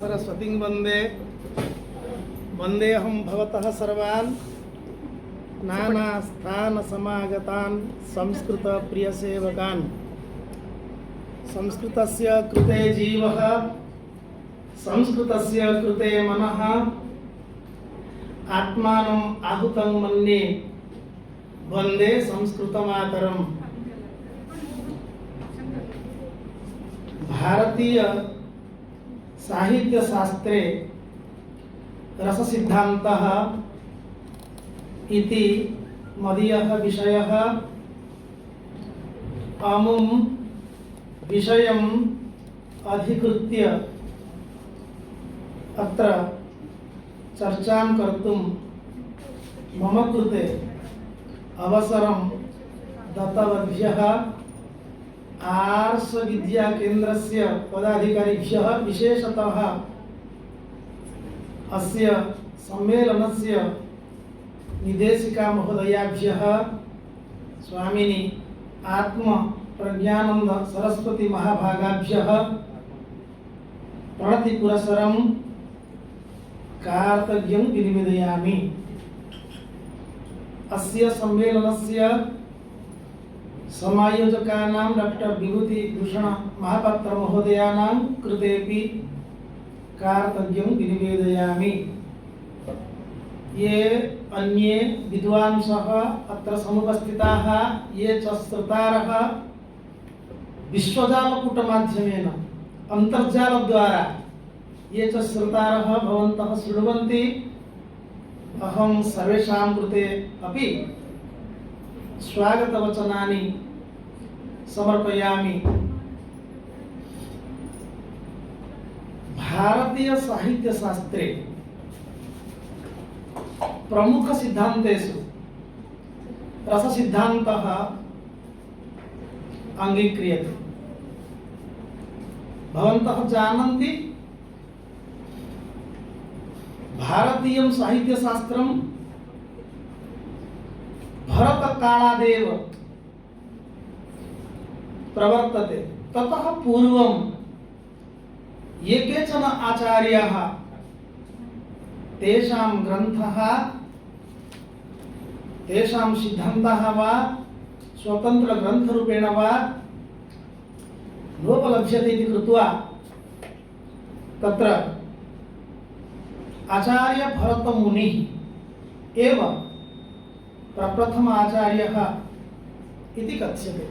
सरस्वतीं वन्दे वन्देऽहं भवतः सर्वान् नानास्थानसमागतान् संस्कृतप्रियसेवकान्। संस्कृतस्य कृते जीवः, संस्कृतस्य कृते मनः, आत्मानम् आहुतं मन्ये वन्दे संस्कृतमातरम्। भारतीय साहित्य शास्त्रे रससिद्धान्तः इति मदीयः विषयः। अमुं विषयम् अधिकृत्य अत्र चर्चां कर्तुं मम कृते अवसरं दत्तवद्भ्यः आर्ष विद्या केन्द्रस्य पदाधिकारिभ्यः, विशेषतः अस्य सम्मेलनस्य निदेशिका महोदयाभ्यः, स्वामिनी आत्म प्रज्ञानंद सरस्वती महाभागाभ्यः प्रणतिपुरस्सरं कार्तज्ञं विनिवेदयामि। अस्य सम्मेलनस्य समायोजकानां डॉक्टर विभूति भूषण महापात्र महोदयानां कृतेपि कार्तज्ञं विनिवेदयामि। ये अन्ये विद्वांसः अत्र समुपस्थिताः, ये च श्रोतारः विश्वजालपुटमाध्यमेन अन्तर्जालद्वारा ये च श्रोतारः भवन्तः शृण्वन्ति, अहं सर्वेषां कृते अपि स्वागतवचनानि समर्पयामि। भारतीय साहित्य शास्त्रे प्रमुख सिद्धांतेषु रससिद्धान्तः अंगीक्रियते। भवन्तः जानन्ति, भारतीय साहित्य शास्त्रं भरतकालादेव प्रवर्तते। ततः पूर्वं ये केचन आचार्याः तेषां ग्रन्थः, तेषां सिद्धान्तः वा स्वतंत्र ग्रन्थरूपेण वा नोपलभ्यते इति कृत्वा तत्र आचार्य भरतमुनिः एव प्रप्रथम आचार्यः इति कथ्यते।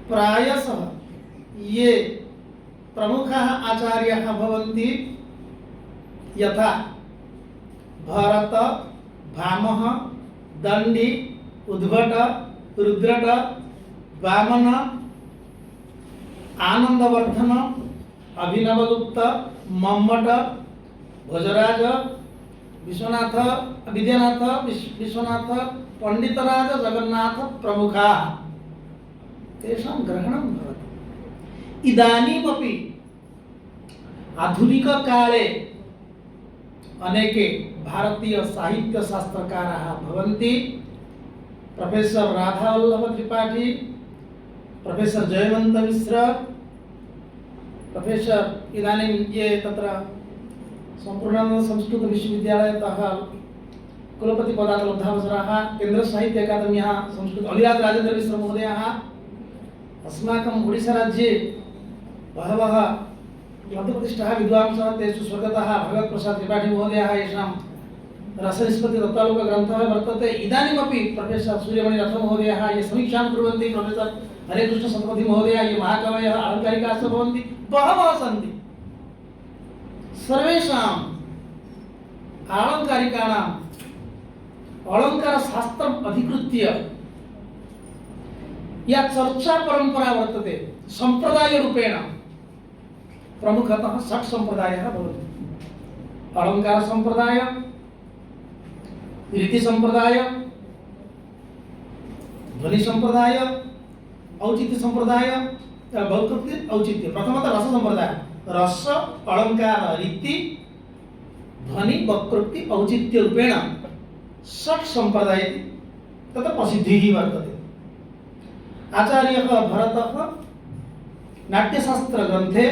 प्रायशः ये प्रमुखाः आचार्याः भवन्ति, यथा भरत, भामह, दण्डी, उद्भट, रुद्रट, वामन, आनंदवर्धन, अभिनवगुप्त, मम्मट, भोजराज, विश्वनाथ, विद्यानाथ, विश्वनाथ, पंडितराज, जगन्नाथ प्रमुखाः, तेषां ग्रहणं भवति। इदानीमपि आधुनिक काले अनेके भारतीय साहित्य शास्त्रकाराः भवन्ति। प्रोफेसर राधावल्लभ त्रिपाठी, प्रोफेसर जयवंत मिश्र, प्रोफेसर इदानीं ये तत्र संपूर्णानंद संस्कृत विश्वविद्यालयतः कुलपति पदात् लब्धावसराः, केन्द्र साहित्य अकादम्याः संस्कृत अलिराज राजेन्द्र मिश्र महोदयाः, अस्माकं ओडिशा राज्ये बहवः लब्धप्रतिष्ठाः विद्वांसः, तेषु स्वर्गतः भगवत् प्रसाद त्रिपाठी महोदयः, येषां रसनिष्पत्ति तत्त्वालोक ग्रन्थः वर्तते। इदानीमपि प्रोफेसर सूर्यमणि रथ महोदयः ये समीक्षां कुर्वन्ति, प्रोफेसर हरेकृष्ण शतपथी महोदयः ये महाकवयः अलङ्कारिकाश्च भवन्ति, बहवः सन्ति। सर्वेषाम् आलङ्कारिकाणाम् अलङ्कार शास्त्रम् अधिकृत्य या चर्चा परंपरा वर्तते, संप्रदाय रूपेण प्रमुखतः षट् संप्रदायः भवन्ति। अलङ्कार संप्रदाय, रीति संप्रदाय, ध्वनि संप्रदाय, औचित्य संप्रदाय, भौतृत्य औचित्य। प्रथमतः रस संप्रदाय, रस, अलंकार, रीति, ध्वनि, वक्रोक्ति, औचित्य रूपेण षट् संप्रदाय तथा प्रसिद्धिः वर्तते। आचार्यः भरतः नाट्यशास्त्र ग्रन्थे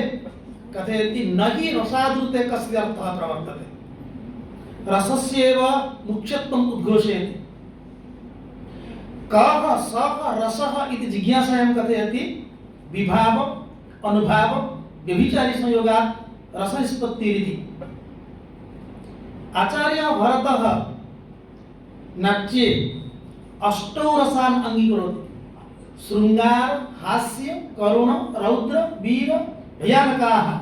कथयति न हि रसादृते कस्य अर्थः प्रवर्तते रसस्येव मुख्यत्वम् उद्घोषयति कः सः रसः इति जिज्ञासायां कथयति विभाव अनुभाव व्यभिचारी संयोगात् रसनिष्पत्तिरिति आचार्य भरतः नाट्ये अष्टौ रसान् अंगीकरोति शृंगार हास्य करुण रौद्र वीर भयानकाः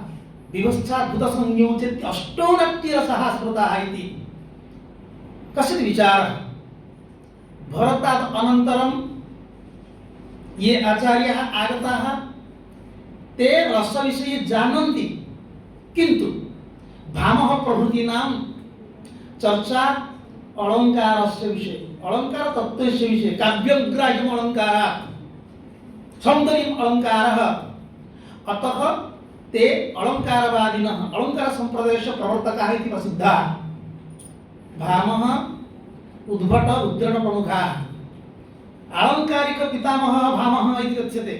विवस्थाद्भुत संयोजयति अष्टौ नाट्यरसाः स्मृताः इति कश्चित् विचारः भरतात् अनन्तरं ये आचार्याः आगताः ते रसविषये जानन्ति किन्तु भामह प्रभृतीनां चर्चा अलङ्कारस्य विषये अलङ्कार तत्त्वस्य विषये काव्यग्राह्यम् अलङ्कारात् सौन्दर्यम् अलङ्कारः अतः ते अलङ्कारवादिनः अलङ्कार सम्प्रदायस्य प्रवर्तकाः इति प्रसिद्धाः भामह उद्भट उद्गण प्रमुखाः आलङ्कारिक पितामहः भामहः इति कथ्यते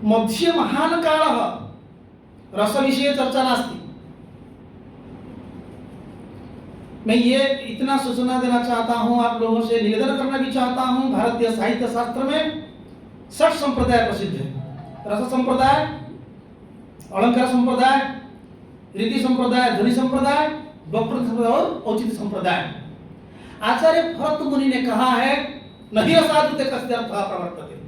मध्ये महान् कालः रसविषये चर्चा नास्ति मैं ये इतना सूचना देना चाहता हूं आप लोगों से निवेदन करना भी चाहता हूं भारतीय साहित्य शास्त्र में 6 संप्रदाय प्रसिद्ध है रस संप्रदाय अलंकार संप्रदाय रीति संप्रदाय ध्वनि संप्रदाय वक्र संप्रदाय और औचित्य संप्रदाय आचार्य भरत मुनि ने कहा है नहीं रसादृते कस्य अर्थः प्रवर्तते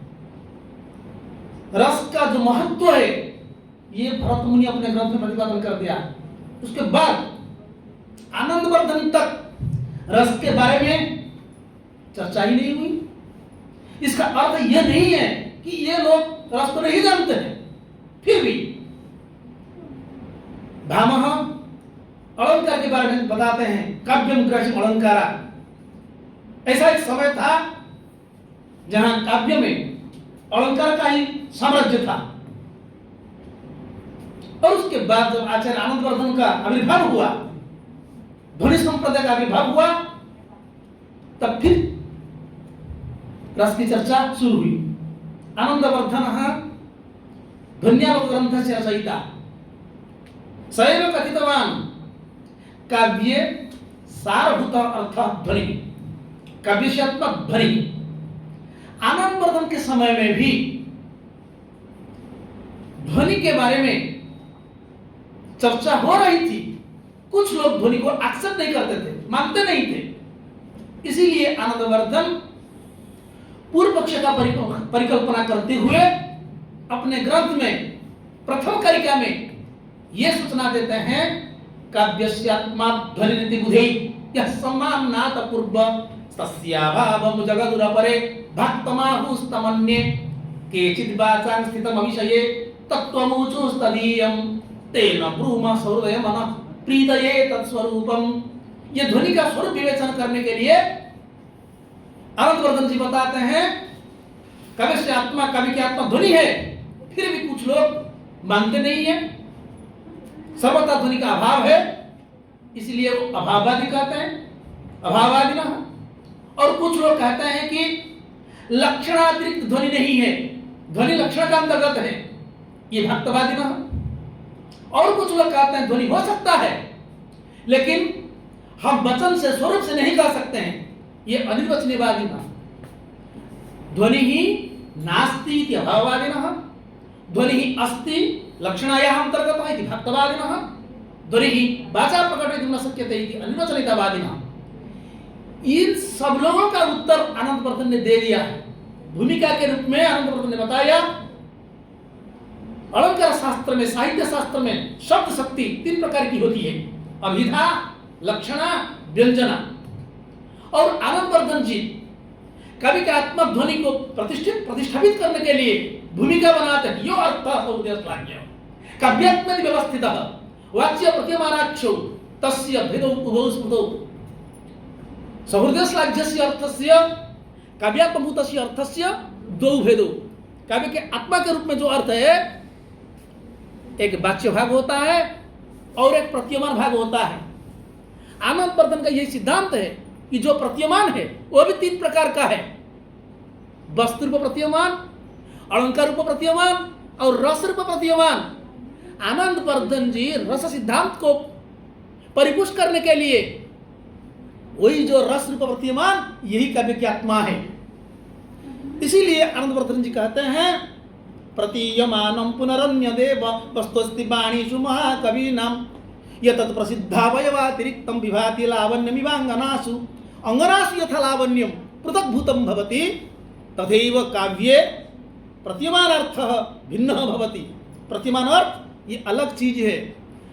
रस का जो महत्व है ये भरत मुनि अपने ग्रंथ में प्रतिपादन कर दिया उसके बाद आनंदवर्धन तक रस के बारे में चर्चा ही नहीं हुई इसका अर्थ यह नहीं है कि ये लोग रस को नहीं जानते हैं फिर भी भामह अलंकार के बारे में बताते हैं काव्यम ग्राह्यम् अलंकारा ऐसा एक समय था जहां काव्य में अलंकार का ही साम्राज्य था और उसके बाद जब आचार्य आनंदवर्धन का आविर्भाव हुआ ध्वनि संप्रदाय का आविर्भाव हुआ तब फिर रस की चर्चा शुरू हुई आनंदवर्धनः ध्वन्यालोक ग्रंथस्य रचयिता सैव कथितवान् काव्ये सारभूत अर्थ ध्वनि काव्यात्मक ध्वनि आनंदवर्धन के समय में भी ध्वनि के बारे में चर्चा हो रही थी कुछ लोग ध्वनि को एक्सेप्ट नहीं करते थे मानते नहीं थे इसीलिए आनंदवर्धन पूर्व पक्ष का परिकल्पना करते हुए अपने ग्रंथ में प्रथम कारिका में यह सूचना देते हैं काव्यस्यात्मा ध्वनिरिति बुधे यह सम्मानात् पूर्व तस्याभावं जगदुरपरे भक्तमाहुस्तमन्ये केचिद् वाचां स्थितम् अविषये तत्त्वमुचुस्तदीयं तेन ब्रूम सहृदय मनः प्रीतये तत्स्वरूपम ये ध्वनि का स्वरूप विवेचन करने के लिए आनंदवर्धन जी बताते हैं कवि से आत्मा कवि की आत्मा ध्वनि है फिर भी कुछ लोग मानते नहीं है सर्वथा ध्वनि का अभाव है इसलिए वो अभाववादी कहते हैं अभाववादी ना और कुछ लोग कहते हैं कि लक्षणातिरिक्त ध्वनि नहीं है ध्वनि लक्षण का अंतर्गत है ये भक्तवादी ना और कुछ लोग कहते हैं ध्वनि हो सकता है लेकिन हम वचन से स्वरूप से नहीं कह सकते हैं ये अनिर्वचनीयवादी ना ध्वनि ही नास्ति इति अभाववादिनः ध्वनि ही अस्ति लक्षणायाः अंतर्गतः इति भक्तवादिनः ध्वनि ही वाचा प्रकटयितुं न शक्यते इति अनिर्वचनीयतावादिनः इन सब लोगों का उत्तर आनंदवर्धन ने दे दिया है भूमिका के रूप में आनंदवर्धन ने बताया अलंकार शास्त्र में साहित्य शास्त्र में शब्द शक्ति 3 प्रकार की होती है अभिधा लक्षणा व्यंजना और आनंदवर्धन जी कवि के आत्मक ध्वनि को प्रतिष्ठापित करने के लिए भूमिका बनाते हैं यो अर्थ सौदेशलाघ्य काव्यात्मक व्यवस्थितः वाच्य प्रतीयमानाक्षौ तस्य भेदौ उभौ स्मृतौ सहृदयश्लाघ्यस्य अर्थस्य काव्यात्मभूतस्य अर्थस्य द्वौ भेदौ काव्य के आत्मा के रूप में जो अर्थ है एक वाच्य भाग होता है और एक प्रतीयमान भाग होता है आनंदवर्धन का यही सिद्धांत है कि जो प्रतीयमान है वो भी 3 प्रकार का है वस्तु रूप प्रतीयमान अलंकार रूप प्रतीयमान और रस रूप प्रतीयमान। आनंद वर्धन जी रस सिद्धांत को परिपुष्ट करने के लिए वही जो रस रूप प्रतीयमान यही काव्य की आत्मा है। इसीलिए आनंद वर्धन जी कहते हैं प्रतीयमानं पुनरन्य देव वस्तुस्ति वाणीषु महाकवीनां यतत् प्रसिद्धावयवातिरिक्तं विभाति लावण्यमिवाङ्गनासु अंगनासु यथा लावण्यं पृथग्भूतं भवति तथैव काव्ये प्रतीयमान अर्थ भिन्न भवति। प्रतीयमान अर्थ ये अलग चीज है।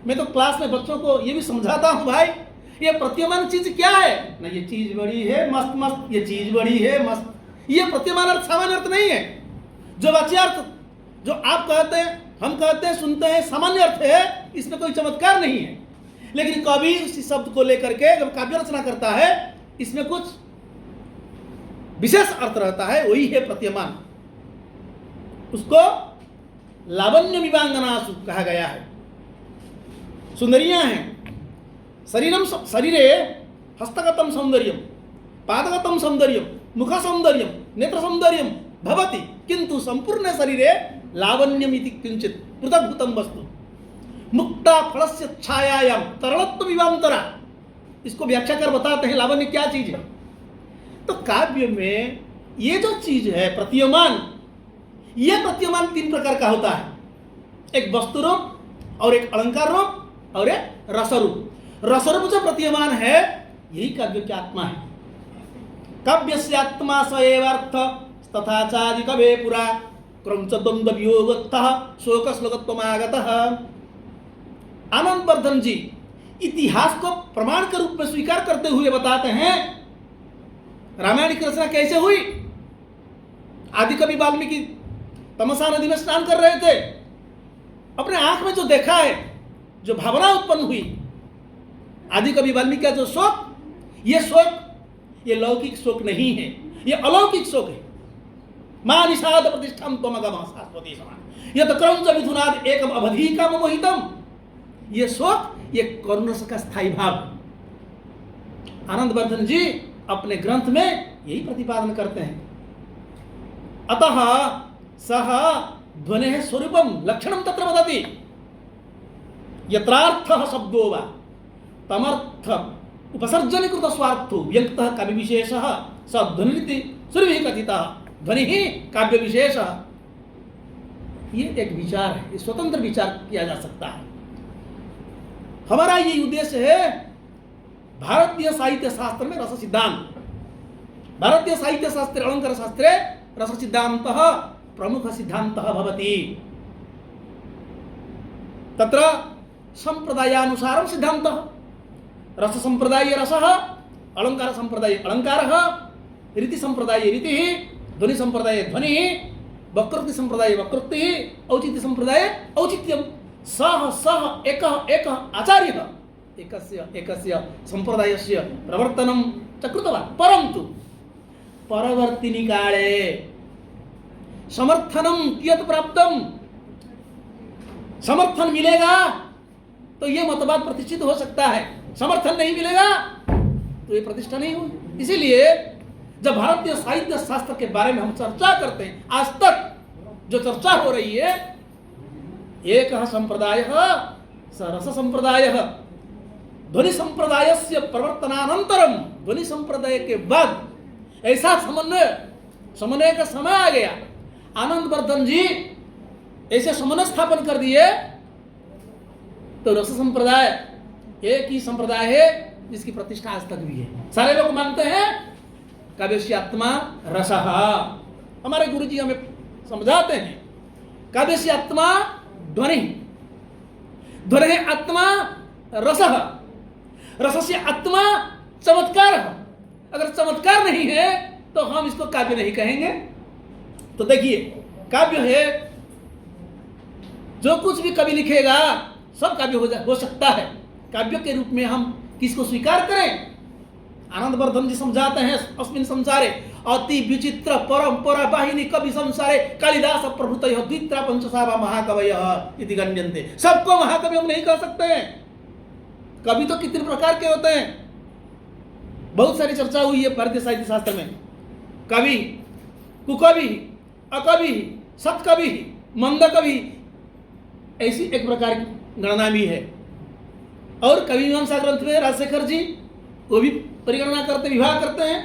मैं तो क्लास में बच्चों को ये भी समझाता हूँ, भाई ये प्रतीयमान चीज क्या है ना, ये चीज बड़ी है मस्त मस्त, ये चीज बड़ी है मस्त, ये प्रतीयमान अर्थ सामान्य अर्थ नहीं है। जो वाच्यार्थ जो आप कहते हैं, हम कहते हैं, सुनते हैं, सामान्य अर्थ है, इसमें कोई चमत्कार नहीं है। लेकिन कवि उसी शब्द को लेकर के जब काव्य रचना करता है इसमें कुछ विशेष अर्थ रहता है, वही है प्रतीयमान। उसको लावण्य विवांगनासु कहा गया है। सुंदरियां हैं, शरीरे हस्तगतम सौंदर्यम, पादगतम सौंदर्यम, मुख सौंदर्यम, नेत्र सौंदर्यम भवति किंतु संपूर्ण शरीरे लावण्यमिति किंचित पृथग्भूतं वस्तु मुक्ता फलस्य छायायां तरलत्व विवांतरा। इसको व्याख्या कर बताते हैं लावण्य क्या चीज है। तो काव्य में ये जो चीज है प्रतीयमान, यह प्रतीयमान तीन प्रकार का होता है, एक वस्तु रूप और एक अलंकार रूप और एक रसरूप। रसरूप जो प्रतीयमान है यही काव्य की आत्मा है। काव्यस्य आत्मा स एव अर्थ तथा चादि कवे पुरा क्रंच द्वंद्व वियोगतः शोक श्लोकत्वमागतः। आनंद वर्धन जी इतिहास को प्रमाण के रूप में स्वीकार करते हुए बताते हैं रामायण की रचना कैसे हुई। आदि कवि वाल्मीकि तमसा नदी में स्नान कर रहे थे, अपने आंख में जो देखा है, जो भावना उत्पन्न हुई, आदि कवि वाल्मीकि का जो शोक, ये लौकिक शोक नहीं है, ये अलौकिक शोक है। मां निषाद प्रतिष्ठम त्वमगम शाश्वती समान यत क्रंच मिथुनाद एकम अवधीकम मोहितम। ये शोक, ये करुणरस का स्थायी भाव। आनंद वर्धन जी अपने ग्रंथ में यही प्रतिपादन करते हैं। अतः सह ध्वनेः स्वरूपम लक्षणम तत्र वदति यत्रार्थः शब्दो वा तमर्थ उपसर्जनीकृत स्वार्थो व्यक्तः काव्य विशेषः स ध्वनिरिति सुरभिः कथितः ध्वनि ही काव्य विशेषः। ये एक विचार है, ये स्वतंत्र विचार किया जा सकता है। हमारा ये उद्देश्य है भारतीय साहित्य शास्त्र में रस सिद्धांत। भारतीय साहित्य शास्त्रे अलंकार शास्त्रे रस सिद्धान्तः प्रमुख सिद्धान्तः भवति। तत्र संप्रदायानुसारं सिद्धान्तः रस संप्रदाय रसः, अलंकार संप्रदाय अलंकारः, रीति संप्रदाय रीतिः, ध्वनि संप्रदाय ध्वनिः, वक्रोक्ति संप्रदाय वक्रोक्तिः, औचित्य संप्रदाय औचित्यम्। सः एकः आचार्यः एकस्य संप्रदायस्य प्रवर्तनं च कृतवान्। परन्तु परवर्तिनि काले समर्थनं कियत् प्राप्तं, समर्थन मिलेगा तो ये मतवाद प्रतिष्ठित हो सकता है, समर्थन नहीं मिलेगा तो ये प्रतिष्ठा नहीं होगी। इसीलिए जब भारतीय साहित्य शास्त्र के बारे में हम चर्चा करते हैं, आज तक जो चर्चा हो रही है, एक संप्रदायः स रस संप्रदायः, ध्वनि संप्रदायस्य प्रवर्तनानंतरम, ध्वनि संप्रदाय के बाद ऐसा समन्वय का समय आ गया। आनंद वर्धन जी ऐसे समन्वय स्थापन कर दिए तो रस संप्रदाय एक ही संप्रदाय है जिसकी प्रतिष्ठा आज तक भी है। सारे लोग मानते हैं काव्यस्य आत्मा रसः। हमारे गुरुजी हमें समझाते हैं काव्यस्य आत्मा ध्वनि, ध्वनि आत्मा रसः, रसस्य आत्मा चमत्कार। अगर चमत्कार नहीं है तो हम इसको काव्य नहीं कहेंगे। तो देखिए काव्य है, जो कुछ भी कवि लिखेगा सब काव्य हो सकता है। काव्य के रूप में हम किसको स्वीकार करें? आनंद वर्धन जी समझाते हैं अस्मिन् संसारे अति विचित्र परंपरा वाहिनी कवि संसारे कालिदास प्रभृतयः द्वित्रा पंचसावा महाकवयः इति गण्यन्ते। सबको महाकवि हम नहीं कह सकते हैं। कवि तो कितने प्रकार के होते हैं, बहुत सारी चर्चा हुई है भारतीय साहित्य शास्त्र में। कवि, कुकवि, अकवि, सत्कवि, मंद कवि, ऐसी एक प्रकार की गणना भी है। और कवि मीमांसा ग्रंथ में राजशेखर जी वो भी परिगणना करते, विवाह करते हैं।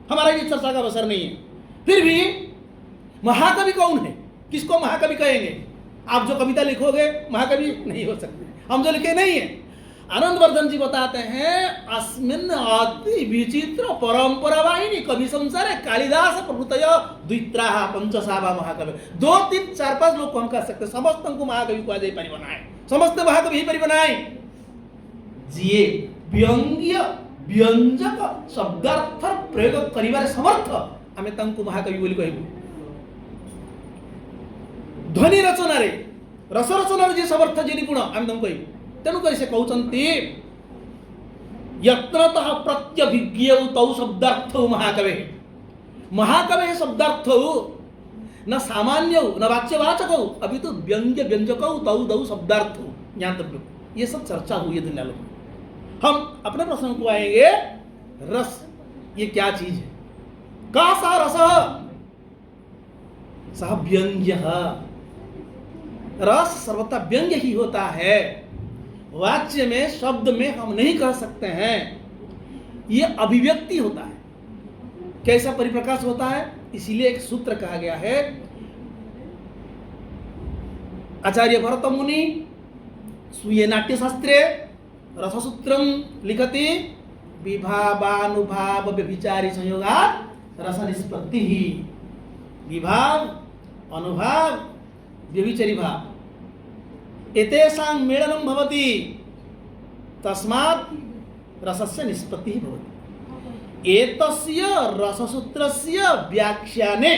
हमारा ये चर्चा का अवसर नहीं है। फिर भी महाकवि कौन है, किसको महाकवि कहेंगे? आप जो कविता लिखोगे महाकवि नहीं हो सकते, हम जो लिखे नहीं है। आनंदवर्धन जी बताते हैं, अस्मिन् अति विचित्र परंपरा वाहिनी कवि संसार कालिदास प्रभृतय द्वित्राः पंचसावा महाकवि। 2, 3, 4, 5 लोग को हम कह सकते, समस्त को महाकवि को आदि परि बनाए, समस्त महाकवि ही परि बनाए। जिए व्यंग्य व्यंजक शब्दार्थ प्रयोग करिबार समर्थ आमे तांको महाकवि बोली कहबो। ध्वनि रचना रे रस रचना जे समर्थ जे निपुण आमे तांको कहबो। तेणु कर से कहते यत्नतः प्रत्यभिज्ञ तौ शब्दार्थ महाकवे। महाकवे शब्दार्थ न सामान्य न वाच्यवाचक अभी तो व्यंग्य व्यंजक तौ दौ शब्दार्थ ज्ञातव्य। ये सब चर्चा हुई है दुनिया लोग। हम अपने प्रश्न को आएंगे, रस ये क्या चीज है? का सा रस सह व्यंग्य। रस सर्वथा व्यंग्य ही होता है, वाच्य में शब्द में हम नहीं कह सकते हैं। ये अभिव्यक्ति होता है, कैसा परिप्रकाश होता है। इसीलिए एक सूत्र कहा गया है, आचार्य भरत मुनि स्वीय नाट्य शास्त्रे रससूत्रम लिखति विभावानुभाव व्यभिचारी संयोगात् रस निष्पत्ति ही। विभाव अनुभाव व्यभिचारी भाव एतेषां मेलनं भवति, तस्मात् रसस्य निष्पत्तिः भवति। एतस्य रससूत्रस्य व्याख्याने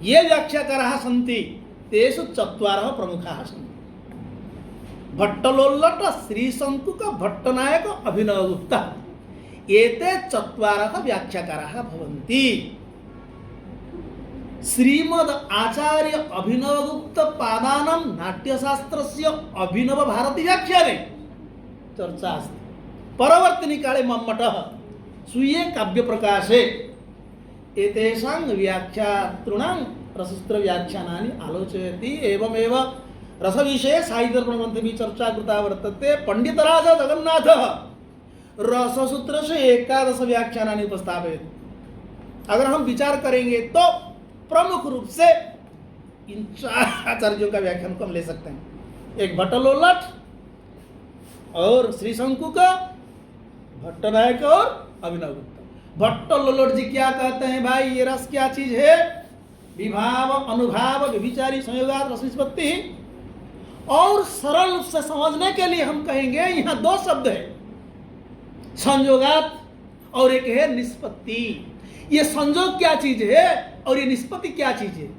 ये व्याख्याकाराः सन्ति, तेषु 4 प्रमुखाः सन्ति। भट्टलोल्लट, श्रीशंकुक, भट्टनायक, अभिनवगुप्त, एते 4 व्याख्याकाराः भवन्ति। श्रीमद आचार्य अभिनवगुप्त पादानां नाट्यशास्त्रस्य अभिनव भारती व्याख्याने चर्चा अस्ति। परवर्तिनि काले मम्मटः स्वीये काव्य प्रकाशे एतेषां व्याख्यातॄणां रससूत्र व्याख्यानानि आलोचयति। एवमेव रसविषये साहित्यदर्पण ग्रंथे भी चर्चा कृता वर्तते। पंडितराज जगन्नाथः रससूत्रस्य 11 व्याख्यानानि उपस्थापयति। अगर हम विचार करेंगे तो प्रमुख रूप से इन 4 आचार्यों का व्याख्यान को हम ले सकते हैं। एक भट्टलोल्लट और श्रीशंकु का, भट्टनायक और अभिनवगुप्त। भट्टलोल्लट जी क्या कहते हैं भाई, ये रस क्या चीज है? विभाव अनुभाव व्यभिचारी संयोगात् रस निष्पत्ति। और सरल रूप से समझने के लिए हम कहेंगे यहाँ 2 शब्द है, संयोगात् और एक है निष्पत्ति। ये संयोग क्या चीज है और ये निष्पत्ति क्या चीज है,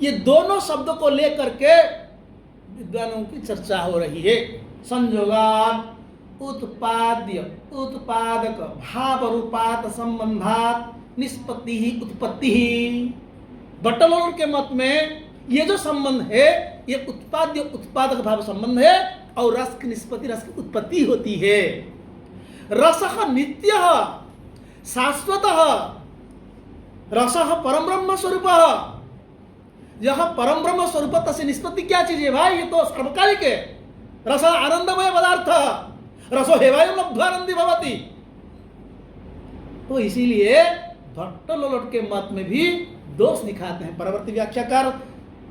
ये दोनों शब्दों को लेकर के विद्वानों की चर्चा हो रही है। संयोगात् उत्पाद्य उत्पादक भाव रूपात संबंधात निष्पत्ति ही उत्पत्ति ही। भट्टलोल्लट के मत में ये जो संबंध है ये उत्पाद्य उत्पादक भाव संबंध है और रस की निष्पत्ति, रस की उत्पत्ति होती है। रसः नित्यः शाश्वतः, रसः परम ब्रह्म स्वरूपः। यह परम ब्रह्म स्वरूप तस्य निष्पत्ति क्या चीज है भाई? ये तो सर्वकालिक है। रस आनंदमय पदार्थ, रसो हेवायं लब्ध्वानंदी भवति। तो इसीलिए भट्टलोल्लट के मत में भी दोष दिखाते हैं। परवर्ती व्याख्याकार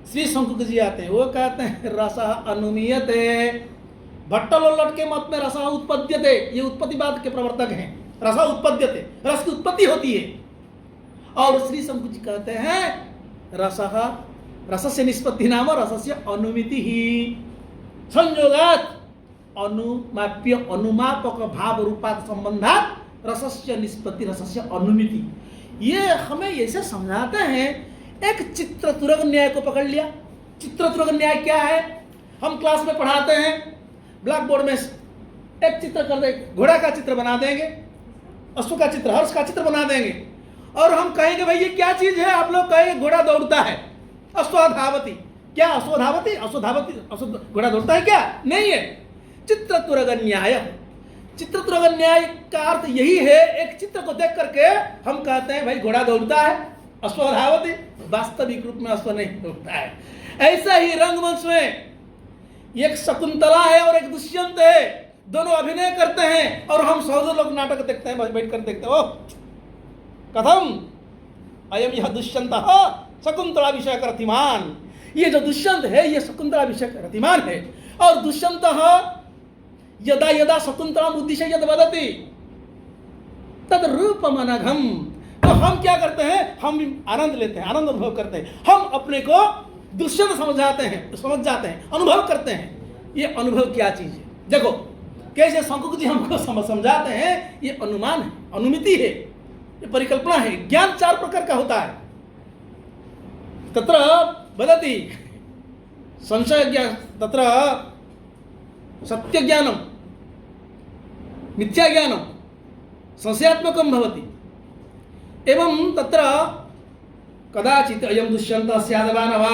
श्रीशंकुक जी आते हैं, वो कहते हैं रसः अनुमीयते। भट्टलोल्लट के मत में रसः उत्पद्यते, ये उत्पत्तिवाद के प्रवर्तक हैं। रसः उत्पद्यते, रस की उत्पत्ति होती है। और श्रीशंकुक जी कहते हैं रसः, रसस्य निष्पत्ति नाम रसस्य अनुमिति ही। संयोगात् अनुमाप्य अनुमापक भाव रूपात संबंधात रसस्य निष्पत्ति, रसस्य अनुमिति। ये हमें ऐसे समझाते हैं। एक चित्रतुरग न्याय को पकड़ लिया। चित्रतुरग न्याय क्या है? हम क्लास में पढ़ाते हैं, ब्लैक बोर्ड में एक चित्र कर देंगे, घोड़ा का चित्र बना देंगे, अश्व का चित्र, हर्ष का चित्र बना देंगे और हम कहेंगे भाई ये क्या चीज है? आप लोग कहेंगे घोड़ा दौड़ता है, अश्वधावती। क्या अश्वधावती? अश्वधावती, अश्व घोड़ा दौड़ता है क्या? नहीं है। चित्रतुरग न्याय, चित्रतुरग न्याय का अर्थ यही है। एक चित्र को देख करके हम कहते हैं भाई घोड़ा दौड़ता है, अश्व धावति, वास्तविक रूप में अश्व नहीं होता है। ऐसा ही रंगमंच में एक शकुंतला है और एक दुष्यंत है, दोनों अभिनय करते हैं और हम 100 लोग नाटक देखते हैं, बैठ कर देखते हैं। ओ कथम अयम यह दुष्यंत शकुंतला विषय रतिमान, ये जो दुष्यंत है ये शकुंतला विषय रतिमान है। और दुष्यंत यदा यदा शकुंतला उद्देश्य यद वदति तद रूपम अनघम, तो हम क्या करते हैं, हम आनंद लेते हैं, आनंद अनुभव करते हैं, हम अपने को दुष्यंत समझ जाते हैं, अनुभव करते हैं। ये अनुभव क्या चीज है? देखो कैसे शंकुक जी हमको समझाते हैं, ये अनुमान है, अनुमिति है, ये परिकल्पना है। ज्ञान 4 प्रकार का होता है। तत्र वदति संशय ज्ञान, तत्र सत्य ज्ञानम, मिथ्या ज्ञानम, संशयात्मकम भवति। एवं तत्र कदाचित् अयम दुष्यंत स्यादवान वा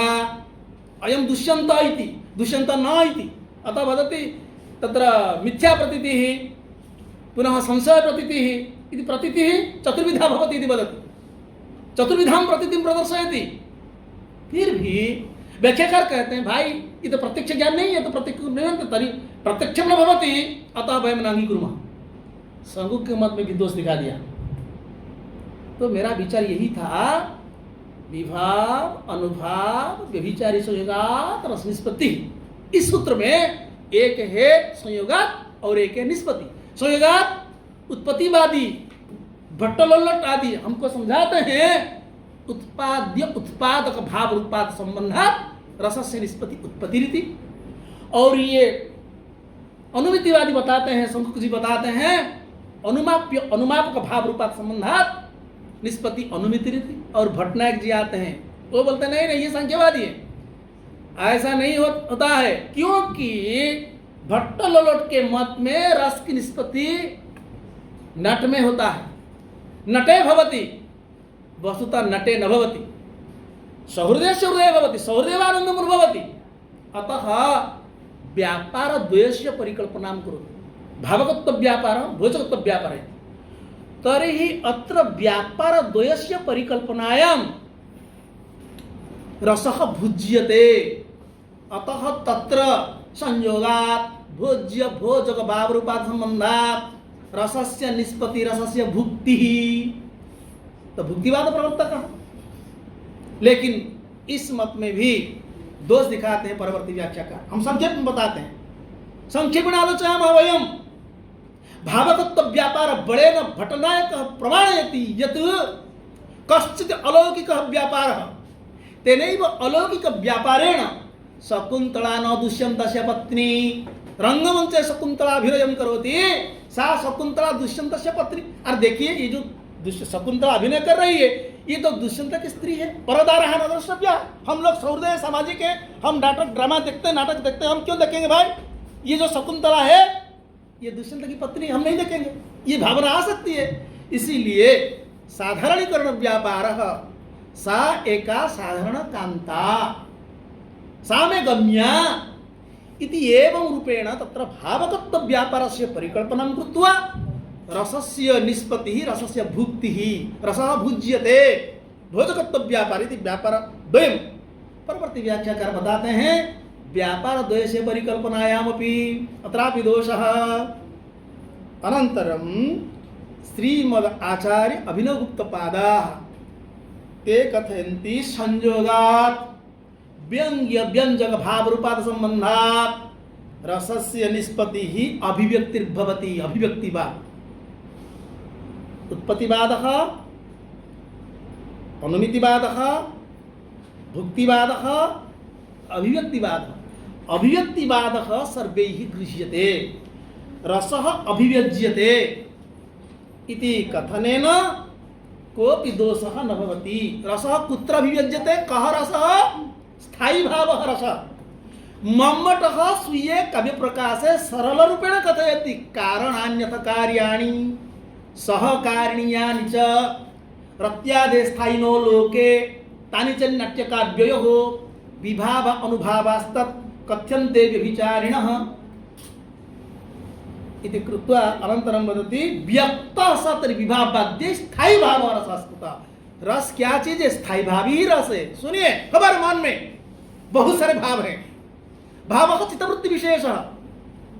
अयम दुष्यंत इति दुष्यंत न इति, अतः वदति तत्र मिथ्या प्रतीतिः पुनः संशय प्रतीतिः इति, प्रतीतिः चतुर्विधा भवति इति वदति, चतुर्विधां प्रतीतिं प्रदर्शयति। फिर भी व्याख्याकार कहते हैं भाई ये तो प्रत्यक्ष ज्ञान नहीं है, तो प्रत्यक्षम न भवति, अतः वयं न अंगीकुर्मः। शंकुक के मत में भी दोष दिखा दिया। तो मेरा विचार यही था, विभाव अनुभाव व्यभिचारी संयोगात रस निष्पत्ति, इस सूत्र में एक है संयोगात और एक है निष्पत्ति। संयोगात उत्पत्तिवादी भट्टलोल्लट आदि हमको समझाते हैं उत्पाद्य उत्पादक भाव उत्पाद संबंधात रसस्य निष्पत्ति उत्पत्ति रीति, और ये अनुमितिवादी बताते हैं, शंकुक जी बताते हैं अनुमाप्य अनुमापक भाव रूपात संबंधात निष्पत्ति अनुमिति रीति। और भट्टनायक जी आते हैं, वो बोलते हैं नहीं ये संख्यावादी है, ऐसा नहीं होता है, क्योंकि भट्टलोल्लट के मत में रस की निष्पत्ति नट में होता है, नटे भवति वस्तुतः नटे न भवति, सहृदय सहृदय भवति, सहृदयवानंदम भवति। अतः व्यापार द्वयस्य परिकल्पनां करोति, भावकत्व व्यापार भोजकत्व व्यापार है, तर्हि अत्र व्यापार द्वयस्य परिकल्पनायां रसः भुज्यते। अतः तत्र संयोगात् भोज्य भोजक भाव रूपात् संबंधात् रसस्य निष्पत्ति रसस्य भुक्तिः, तो भुक्तिवाद प्रवर्तक है। लेकिन इस मत में भी दोष दिखाते हैं परवर्ती व्याख्याकार। हम संक्षेप में बताते हैं, संक्षेपेण आलोचयामः वयं भावतत्व व्यापार बड़ेन भट्टनायक प्रमाणयति यत् कश्चित् अलौकिकः व्यापारः तेनैव अलौकिक व्यापारेण शकुन्तला न दुष्यन्तस्य पत्नी रंगमंचे शकुन्तलाभिनयं करोति, सा शकुन्तला दुष्यन्तस्य पत्नी। और देखिए ये जो शकुन्तला अभिनय कर रही है ये तो दुष्यंत की स्त्री है, परदारः न द्रष्टव्या। हम लोग सहृदय सामाजिक है, हम नाटक ड्रामा देखते हैं, नाटक देखते हैं, हम क्यों देखेंगे भाई? ये जो शकुन्तला है ये दुष्यंत की पत्नी, हम नहीं देखेंगे, ये भावना आ सकती है। इसीलिए साधारणीकरण व्यापारः सा एका साधारण कांता सा में गम्या इति एवं रूपेण तत्र भावकत्व व्यापारस्य परिकल्पनां कृत्वा रसस्य निष्पत्तिः रसस्य भुक्तिः रसः भुज्यते भोजकत्व व्यापार इति व्यापार द्वयम्। परवर्ती व्याख्याकार बताते हैं व्यापार द्वयस्य परिकल्पनायामपि अत्रापि दोषः। अनन्तरं श्रीमद् आचार्य अभिनवगुप्तपादाः ते कथयन्ति संयोगात् व्यंग्य व्यंजक भाव रूपात् संबंधात् रसस्य निष्पत्तिः अभिव्यक्तिर्भवति। अभिव्यक्तिवाद उत्पत्तिवादः अनुमितिवादः भुक्तिवादः अभिव्यक्तिवादः। अभिव्यक्तिवादः सर्वैः गृह्यते, रसः अभिव्यज्यते इति कथनेन कोऽपि दोषः न भवति। रसः कुत्र अभिव्यज्यते? कः रसः? स्थायी भावः रसः। मम्मटः स्वीये काव्यप्रकाशे सरलरूपेण कथयति कारणान्यथ कार्याणि सहकारिण्यानि च रत्यादेस्थायिनो लोके तानि च नाट्यकाव्ययोः विभाव अनुभावास्तत् कथ्यन्ते व्यभिचारिणः इति कृत्वा अनन्तरं वदति व्यक्तः स तर्हि विभाववाद्ये स्थायी भावः रसः स्मृतः। रस क्या चीज है? स्थायी भाव ही रस है। सुनिए, हमारे मन में बहुत सारे भाव हैं। भाव चित्तवृत्ति विशेष,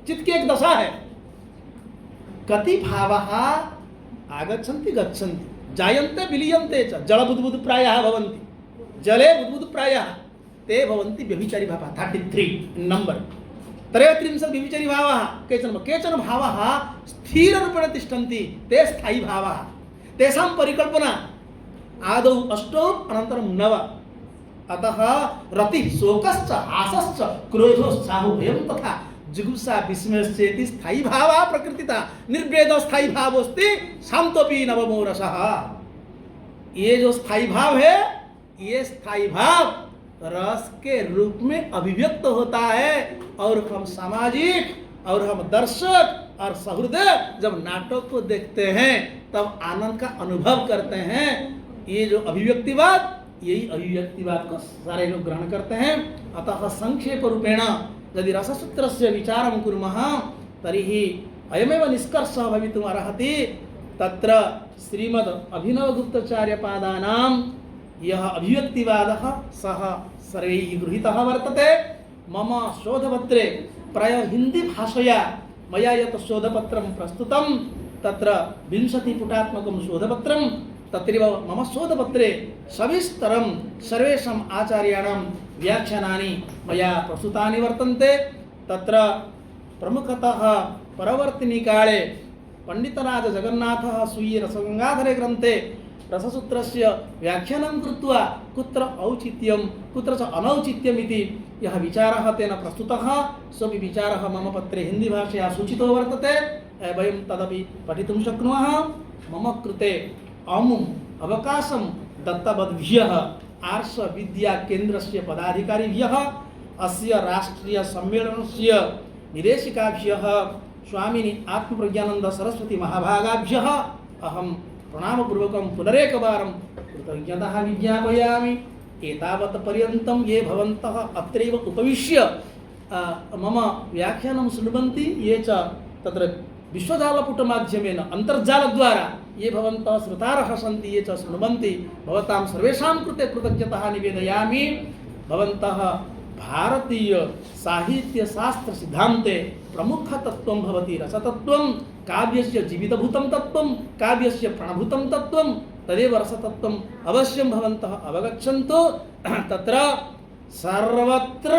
चित्त की एक दशा है। कति भावः आगच्छन्ति गच्छन्ति, जायन्ते विलीयन्ते च, जल बुद्बुद प्रायः भवन्ति, जले बुद्बुद प्रायः ते भवन्ति व्यभिचारी भावः। 33 नंबर। 33 व्यभिचारी भावः। केचन भावः स्थिररूपेण तिष्ठन्ति, ते स्थायी भावः। तेषां परिकल्पना आदौ 8 अनन्तरं 9। अतः रतिः शोकश्च हासश्च क्रोधोत्साहो भयं तथा जुगुप्सा विस्मयश्चेति स्थायी भावः प्रकृतितः निर्वेद स्थायी भावोस्ति शान्तोपि नवमो रसः। ये जो स्थायी भाव है, ये स्थायी भाव रस के रूप में अभिव्यक्त होता है। और हम सामाजिक और हम दर्शक और सहृदय जब नाटक को देखते हैं तब आनंद का अनुभव करते हैं। ये जो अभिव्यक्तिवाद, यही अभिव्यक्तिवाद को सारे लोग ग्रहण करते हैं। अतः संक्षेप रूपेण यदि रससूत्रस्य विचारं कुर्मः तर्हि अयमेव निष्कर्षः भवितुम् अर्हति। तत्र श्रीमद् अभिनवगुप्ताचार्यपादानां यः अभिव्यक्तिवादः सः सर्वैः गृहीतः वर्तते। मम शोधपत्रे प्रायः हिंदी भाषया मया यत् शोधपत्रं प्रस्तुतं तत्र 20 पुटात्मकं शोधपत्रं, तत्रैव मम शोधपत्रे सविस्तरं सर्वेषाम् आचार्याणां व्याख्यानानि मया प्रस्तुतानि वर्तन्ते। तत्र प्रमुखतः परवर्तिनि काले पंडितराज जगन्नाथः स्वीय रसगंगाधरे ग्रन्थे रससूत्रस्य व्याख्यानं कृत्वा कुत्र औचित्यं कुत्र च अनौचित्यम् इति यः विचारः तेन प्रस्तुतः, सोऽपि विचारः मम पत्रे हिंदी भाषया सूचितो वर्तते। वयं तदपि पठितुं शक्नुमः। मम कृते अमुम् अवकाशं दत्तवद्भ्यः आर्ष विद्या केन्द्रस्य पदाधिकारिभ्यः, अस्य राष्ट्रीय सम्मेलनस्य निदेशिकाभ्यः, स्वामिनी आत्मप्रज्ञानंद सरस्वती महाभागाभ्यः अहं प्रणामपूर्वकं पुनरेकवारं कृतज्ञताः विज्ञापयामि। एतावत् पर्यन्तं ये भवन्तः अत्रैव उपविश्य मम व्याख्यानं शृण्वन्ति, ये च तत्र विश्वजालपुटमाध्यमेन अन्तर्जालद्वारा ये भवन्तः श्रोतारः सन्ति, ये च शृण्वन्ति, भवतां सर्वेषां कृते कृतज्ञताः निवेदयामि। भवन्तः भारतीय साहित्य शास्त्र सिद्धान्ते प्रमुख तत्त्वं भवति रसतत्त्वं। काव्यस्य जीवितभूतं तत्त्वं, काव्यस्य प्रणभूतं तत्त्वं, तदेव रसतत्त्वम् अवश्यं भवन्तः अवगच्छन्तु। तत्र सर्वत्र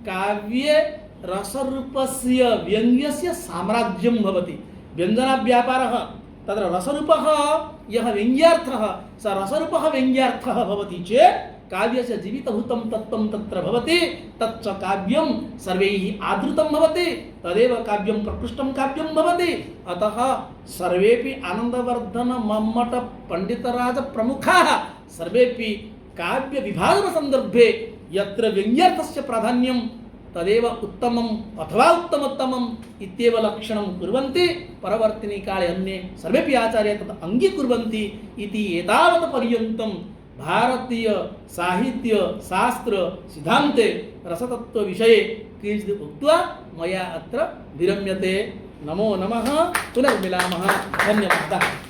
काव्ये रसरूपस्य व्यङ्ग्यस्य साम्राज्यं भवति। व्यञ्जनाव्यापारः तत्र रसरूपः यः व्यङ्ग्यार्थः स रसरूपः व्यङ्ग्यार्थः भवति चेत् काव्यस्य जीवितभूतं तत्त्वं तत्र भवति। तच्च काव्यं सर्वैः आदृतं भवति, तदेव काव्यं प्रकृष्टं काव्यं भवति। अतः सर्वेपि आनन्दवर्धन मम्मट पंडितराज प्रमुखाः सर्वेपि काव्य विभाजन संदर्भे यत्र व्यङ्ग्यार्थस्य प्राधान्यं तदेव उत्तमम् अथवा उत्तमोत्तमम् इत्येव लक्षणं कुर्वन्ति। परवर्तिनि काले अन्ये सर्वेपि आचार्याः तत् अङ्गीकुर्वन्ति इति एतावत् पर्यन्तं भारतीय साहित्य शास्त्र सिद्धान्ते रसतत्व विषये किञ्चित् उक्त्वा मया अत्र विरम्यते। नमो नमः। पुनर्मिलामः। धन्यवादः।